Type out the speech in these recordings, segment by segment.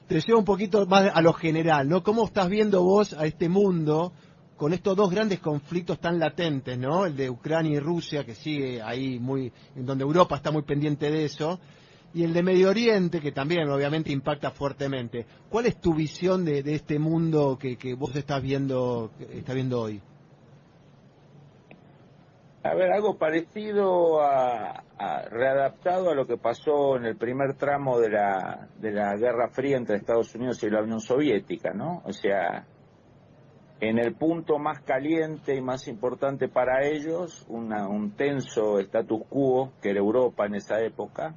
te llevo un poquito más a lo general, ¿no? ¿Cómo estás viendo vos a este mundo con estos dos grandes conflictos tan latentes, ¿no? El de Ucrania y Rusia, que sigue ahí muy, en donde Europa está muy pendiente de eso, y el de Medio Oriente, que también obviamente impacta fuertemente. ¿Cuál es tu visión de este mundo que vos estás viendo hoy? A ver, algo parecido readaptado a lo que pasó en el primer tramo de la Guerra Fría entre Estados Unidos y la Unión Soviética, ¿no? O sea, en el punto más caliente y más importante para ellos, un tenso status quo, que era Europa en esa época,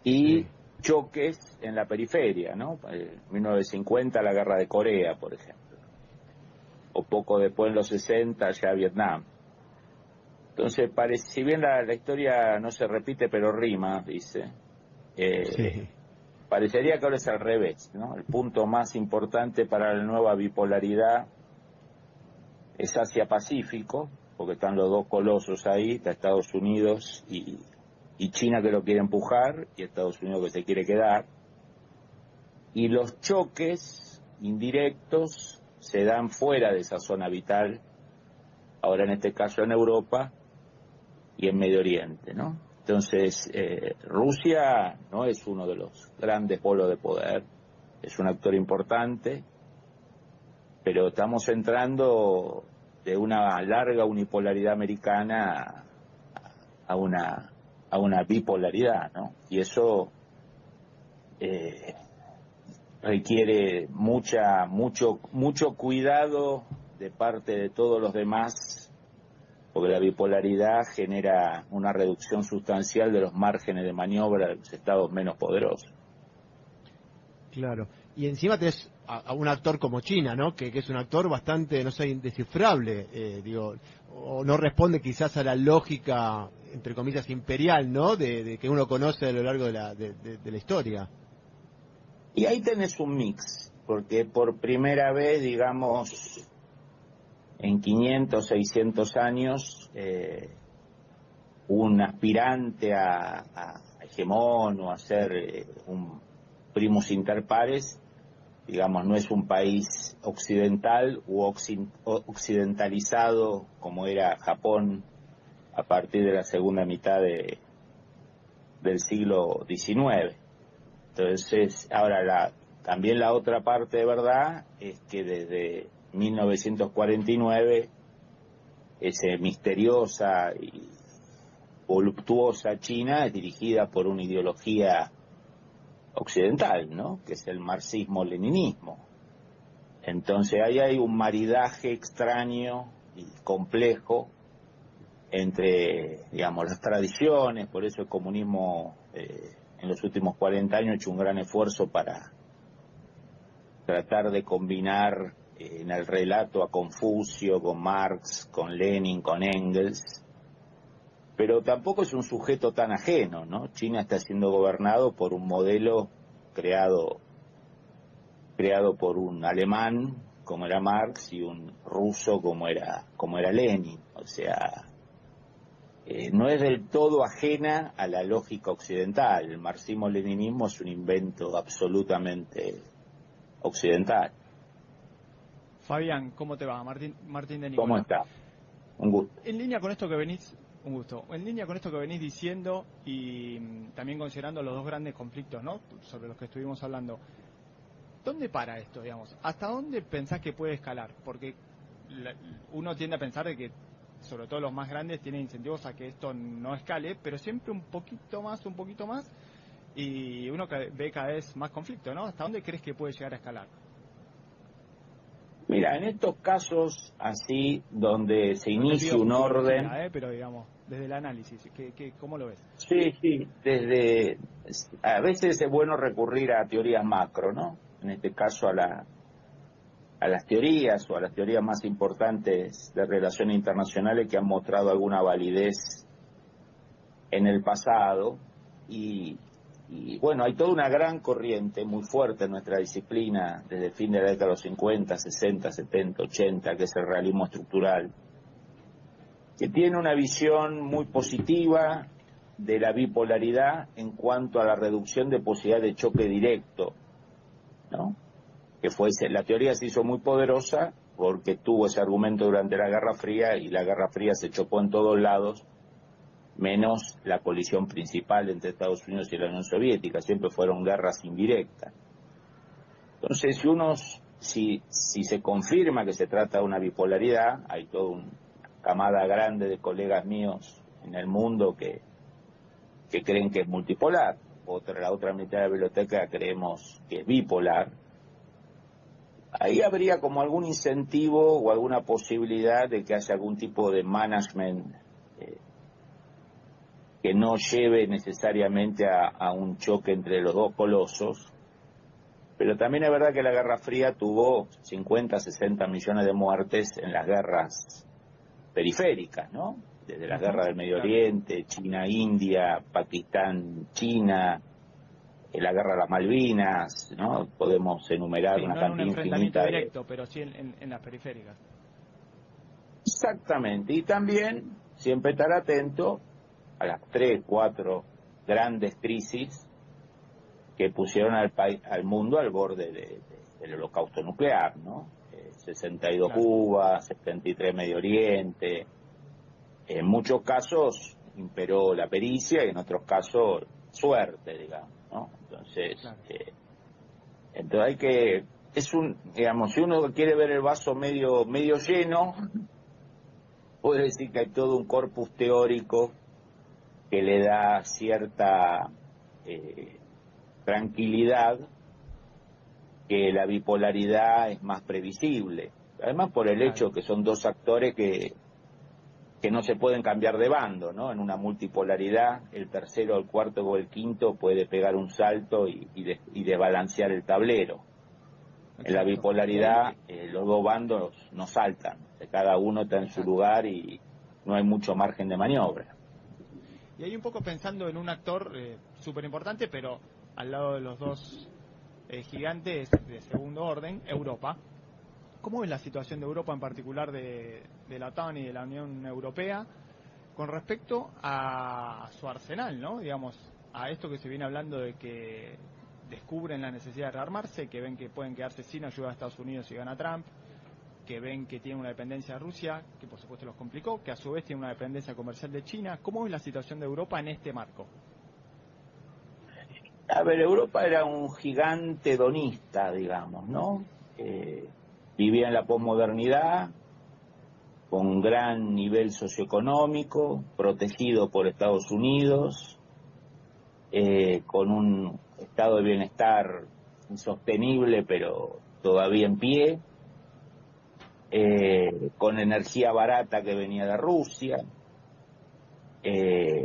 y Sí. choques en la periferia, ¿no? En 1950 la Guerra de Corea, por ejemplo, o poco después en los 60 ya Vietnam. Entonces, si bien la historia no se repite pero rima, dice, Sí. parecería que ahora es al revés, ¿no? El punto más importante para la nueva bipolaridad es Asia-Pacífico, porque están los dos colosos ahí, está Estados Unidos y China que lo quiere empujar, y Estados Unidos que se quiere quedar, y los choques indirectos se dan fuera de esa zona vital, ahora en este caso en Europa y en Medio Oriente, ¿no? Entonces, Rusia no es uno de los grandes polos de poder, es un actor importante, pero estamos entrando de una larga unipolaridad americana a una bipolaridad, ¿no? Y eso requiere mucho cuidado de parte de todos los demás, porque la bipolaridad genera una reducción sustancial de los márgenes de maniobra de los estados menos poderosos. Claro. Y encima tenés a un actor como China, ¿no? Que es un actor bastante, no sé, indescifrable, digo, o no responde quizás a la lógica, entre comillas, imperial, ¿no? De que uno conoce a lo largo de la historia. Y ahí tenés un mix, porque por primera vez, digamos, en 500, 600 años, un aspirante a hegemón o a ser un primus inter pares, digamos, no es un país occidental u occidentalizado como era Japón a partir de la segunda mitad del siglo XIX. Entonces, ahora también la otra parte de verdad es que desde 1949 esa misteriosa y voluptuosa China es dirigida por una ideología occidental, ¿no? Que es el marxismo-leninismo. Entonces ahí hay un maridaje extraño y complejo entre, digamos, las tradiciones, por eso el comunismo en los últimos 40 años ha hecho un gran esfuerzo para tratar de combinar en el relato a Confucio, con Marx, con Lenin, con Engels, pero tampoco es un sujeto tan ajeno, ¿no? China está siendo gobernado por un modelo creado por un alemán como era Marx y un ruso como era Lenin, o sea, no es del todo ajena a la lógica occidental. El marxismo-leninismo es un invento absolutamente occidental. Fabián, ¿cómo te va? Martín de ¿Cómo Nicola. está? Un gusto. En línea con esto que venís, un gusto, en línea con esto que venís diciendo y también considerando los dos grandes conflictos, ¿no? Sobre los que estuvimos hablando, ¿dónde para esto, digamos? ¿Hasta dónde pensás que puede escalar? Porque uno tiende a pensar de que, sobre todo los más grandes, tienen incentivos a que esto no escale, pero siempre un poquito más, y uno ve cada vez más conflicto, ¿no? ¿Hasta dónde crees que puede llegar a escalar? Mira, en estos casos así, donde se No te inicia pido un orden, futurología, pero digamos, desde el análisis, ¿cómo lo ves? sí, a veces es bueno recurrir a teorías macro, ¿no? En este caso a las teorías o a las teorías más importantes de relaciones internacionales que han mostrado alguna validez en el pasado y bueno, hay toda una gran corriente muy fuerte en nuestra disciplina desde el fin de la década de los 50, 60, 70, 80, que es el realismo estructural, que tiene una visión muy positiva de la bipolaridad en cuanto a la reducción de posibilidad de choque directo ¿no? Que la teoría se hizo muy poderosa porque tuvo ese argumento durante la Guerra Fría, y la Guerra Fría se chocó en todos lados, menos la colisión principal entre Estados Unidos y la Unión Soviética. Siempre fueron guerras indirectas. Entonces, si se confirma que se trata de una bipolaridad, hay toda una camada grande de colegas míos en el mundo que creen que es multipolar. La otra mitad de la biblioteca creemos que es bipolar. Ahí habría como algún incentivo o alguna posibilidad de que haya algún tipo de management que no lleve necesariamente a un choque entre los dos colosos. Pero también es verdad que la Guerra Fría tuvo 50, 60 millones de muertes en las guerras periféricas, ¿no? Desde la guerra del Medio Oriente, China-India, Pakistán-China, la guerra de las Malvinas, ¿no? Podemos enumerar una cantidad infinita. No en un enfrentamiento directo, pero sí en las periféricas. Exactamente, y también siempre estar atento a las 3, 4 grandes crisis que pusieron al mundo al borde del holocausto nuclear, ¿no? 62 claro. Cuba, 73 Medio Oriente. En muchos casos imperó la pericia y en otros casos suerte, digamos, ¿no? Entonces, claro. Entonces hay que, digamos, si uno quiere ver el vaso medio lleno, puede decir que hay todo un corpus teórico que le da cierta tranquilidad, que la bipolaridad es más previsible. Además por el hecho que son dos actores que no se pueden cambiar de bando, ¿no? En una multipolaridad, el tercero, el cuarto o el quinto puede pegar un salto y desbalancear el tablero. Exacto. En la bipolaridad, los dos bandos no saltan, cada uno está en su lugar y no hay mucho margen de maniobra. Y ahí un poco pensando en un actor súper importante, pero al lado de los dos gigantes de segundo orden, Europa. ¿Cómo es la situación de Europa, en particular de la OTAN y de la Unión Europea, con respecto a su arsenal, ¿no? Digamos, a esto que se viene hablando de que descubren la necesidad de rearmarse, que ven que pueden quedarse sin ayuda de Estados Unidos si gana Trump, que ven que tiene una dependencia de Rusia, que por supuesto los complicó, que a su vez tiene una dependencia comercial de China? ¿Cómo es la situación de Europa en este marco? A ver, Europa era un gigante hedonista, digamos, ¿no? Vivía en la posmodernidad, con un gran nivel socioeconómico, protegido por Estados Unidos, con un estado de bienestar insostenible, pero todavía en pie, con energía barata que venía de Rusia,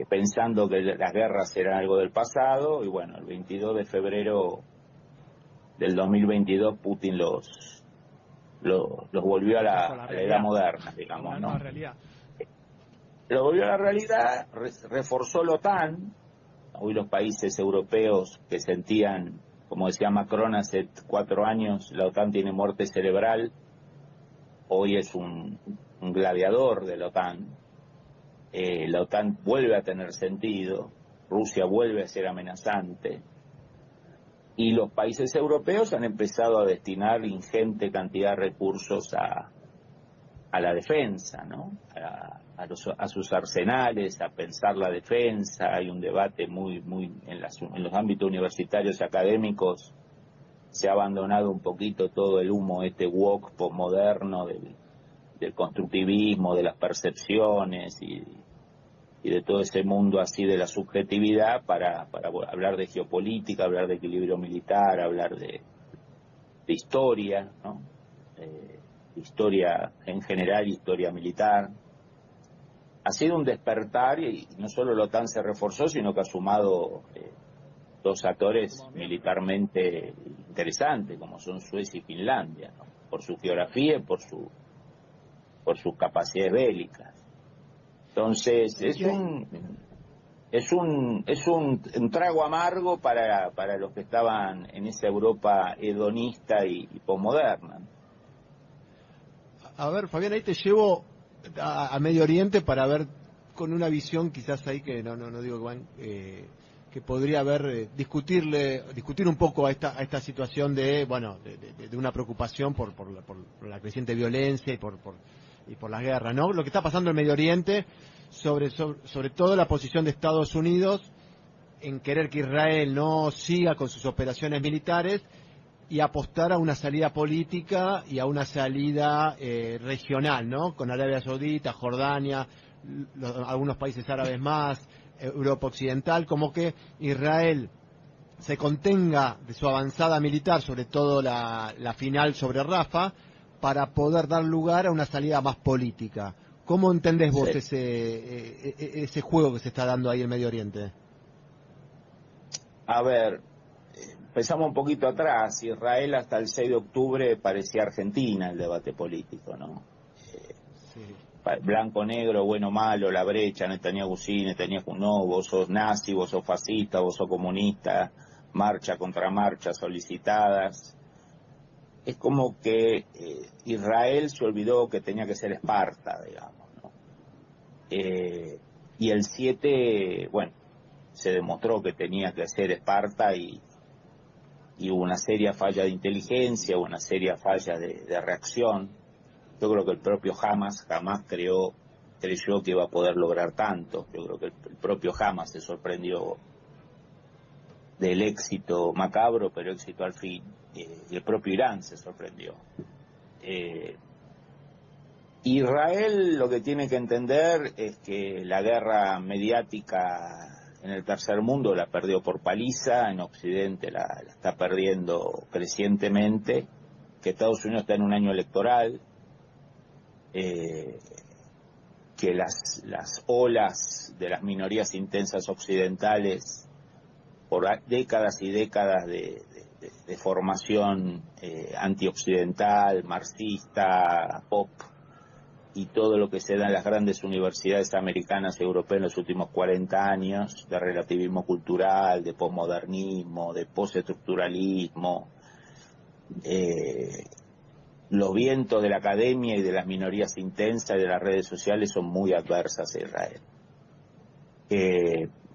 pensando que las guerras eran algo del pasado, y bueno, el 22 de febrero del 2022 Putin los volvió a la edad moderna, digamos, ¿no? Lo volvió a la realidad, reforzó la OTAN. Hoy los países europeos que sentían, como decía Macron hace 4 años, la OTAN tiene muerte cerebral, hoy es un gladiador de la OTAN. La OTAN vuelve a tener sentido, Rusia vuelve a ser amenazante, y los países europeos han empezado a destinar ingente cantidad de recursos a la defensa, ¿no? A sus arsenales, a pensar la defensa. Hay un debate muy en los ámbitos universitarios y académicos. Se ha abandonado un poquito todo el humo woke postmoderno del constructivismo, de las percepciones y de todo ese mundo así de la subjetividad para hablar de geopolítica, hablar de equilibrio militar, hablar de historia, ¿no? Historia en general, historia militar. Ha sido un despertar, y no solo la OTAN se reforzó, sino que ha sumado dos actores militarmente interesantes, como son Suecia y Finlandia, ¿no? Por su geografía y por sus capacidades bélicas. Entonces, es un trago amargo para los que estaban en esa Europa hedonista y posmoderna. A ver, Fabián, ahí te llevo a Medio Oriente para ver con una visión quizás ahí que no digo, Juan, que podría haber discutir un poco a esta situación de de una preocupación por la creciente violencia y por la guerra, ¿no? Lo que está pasando en Medio Oriente, sobre todo la posición de Estados Unidos en querer que Israel no siga con sus operaciones militares y apostar a una salida política y a una salida regional, ¿no? Con Arabia Saudita, Jordania, algunos países árabes más, Europa Occidental, como que Israel se contenga de su avanzada militar, sobre todo la final sobre Rafa, para poder dar lugar a una salida más política. ¿Cómo entendés vos Sí. ese juego que se está dando ahí en Medio Oriente? A ver, empezamos un poquito atrás. Israel hasta el 6 de octubre parecía Argentina el debate político, ¿no? Sí. Blanco, negro, bueno, malo, la brecha, Netanyahu sí, Netanyahu no, vos sos nazi, vos sos fascista, vos sos comunista, marcha contra marcha solicitadas. Es como que Israel se olvidó que tenía que ser Esparta, digamos, ¿no? Y el 7, bueno, se demostró que tenía que ser Esparta y hubo una seria falla de inteligencia, una seria falla de reacción. Yo creo que el propio Hamas jamás creyó que iba a poder lograr tanto. Yo creo que el propio Hamas se sorprendió del éxito macabro, pero éxito al fin. Y el propio Irán se sorprendió. Israel lo que tiene que entender es que la guerra mediática en el tercer mundo la perdió por paliza, en Occidente la está perdiendo crecientemente, que Estados Unidos está en un año electoral, que las olas de las minorías intensas occidentales, por décadas y décadas de formación antioccidental, marxista, pop, y todo lo que se da en las grandes universidades americanas y europeas en los últimos 40 años, de relativismo cultural, de posmodernismo, de postestructuralismo, los vientos de la academia y de las minorías intensas y de las redes sociales son muy adversas a Israel.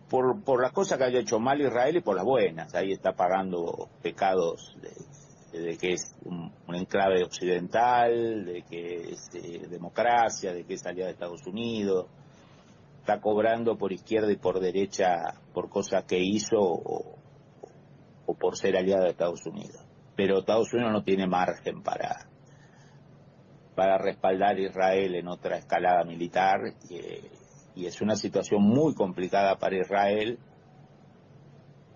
Por las cosas que haya hecho mal Israel y por las buenas. Ahí está pagando pecados de que es un enclave occidental, de que es democracia, de que es aliada de Estados Unidos. Está cobrando por izquierda y por derecha por cosas que hizo o por ser aliada de Estados Unidos. Pero Estados Unidos no tiene margen para respaldar a Israel en otra escalada militar, y es una situación muy complicada para Israel,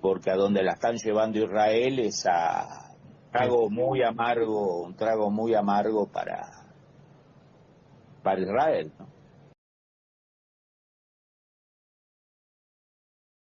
porque a donde la están llevando Israel es a un trago muy amargo para Israel, ¿no?